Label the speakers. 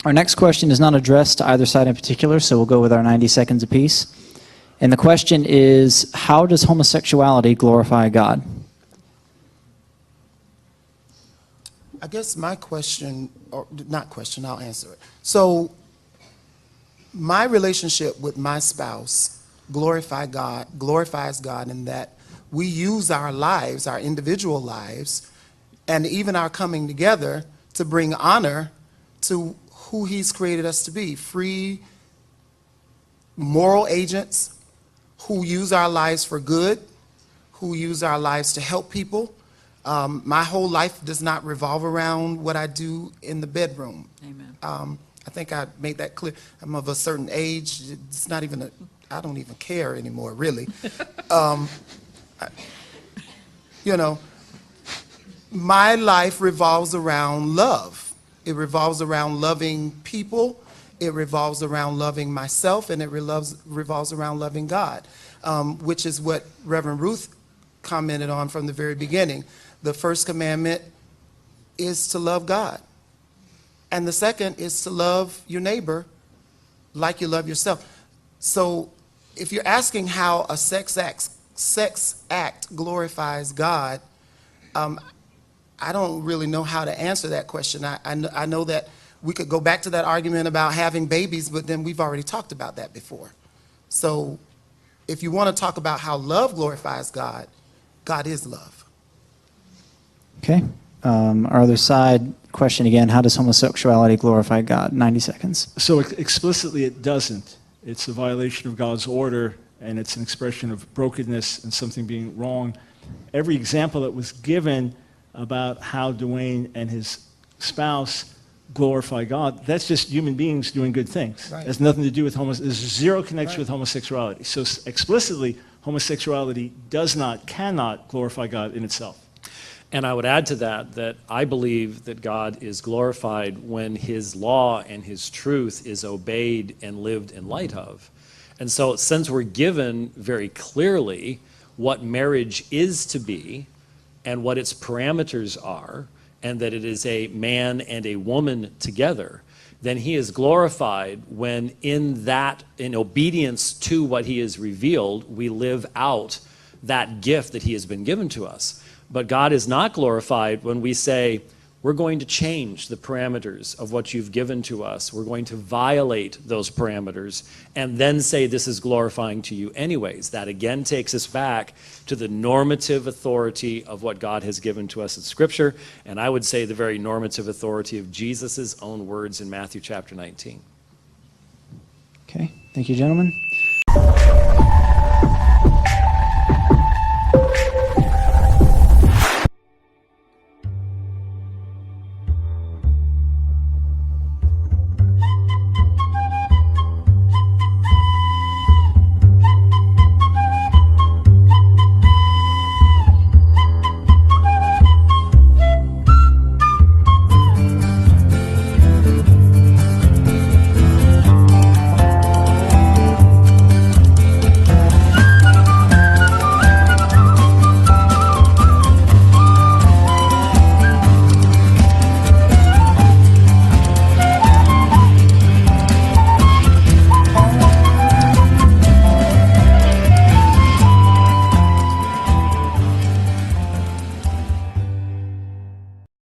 Speaker 1: Our next question is not addressed to either side in particular, so we'll go with our 90 seconds apiece. And the question is, how does homosexuality glorify God?
Speaker 2: I guess my question, or not question, I'll answer it. So my relationship with my spouse glorifies God in that we use our lives, our individual lives, and even our coming together to bring honor to who he's created us to be, free, moral agents who use our lives for good, who use our lives to help people. My whole life does not revolve around what I do in the bedroom.
Speaker 3: Amen.
Speaker 2: I think I made that clear. I'm of a certain age. It's not even I don't even care anymore, really. You know, my life revolves around love. It revolves around loving people. It revolves around loving myself, and it revolves around loving God, which is what Reverend Ruth commented on from the very beginning. The first commandment is to love God. And the second is to love your neighbor like you love yourself. So if you're asking how a sex act glorifies God, I don't really know how to answer that question. I know that we could go back to that argument about having babies, but then we've already talked about that before. So if you want to talk about how love glorifies God, God is love.
Speaker 1: Okay. Our other side question again, how does homosexuality glorify God? 90 seconds.
Speaker 4: So explicitly it doesn't. It's a violation of God's order, and it's an expression of brokenness and something being wrong. Every example that was given about how Dwayne and his spouse glorify God, that's just human beings doing good things.
Speaker 2: Right.
Speaker 4: It has nothing to do with there's zero connection with homosexuality. So explicitly, homosexuality cannot glorify God in itself.
Speaker 5: And I would add to that I believe that God is glorified when his law and his truth is obeyed and lived in light of. And so since we're given very clearly what marriage is to be and what its parameters are, and that it is a man and a woman together, then he is glorified when in obedience to what he has revealed, we live out that gift that he has been given to us. But God is not glorified when we say, we're going to change the parameters of what you've given to us. We're going to violate those parameters and then say this is glorifying to you anyways. That again takes us back to the normative authority of what God has given to us in Scripture, and I would say the very normative authority of Jesus' own words in Matthew chapter 19.
Speaker 1: Okay. Thank you, gentlemen.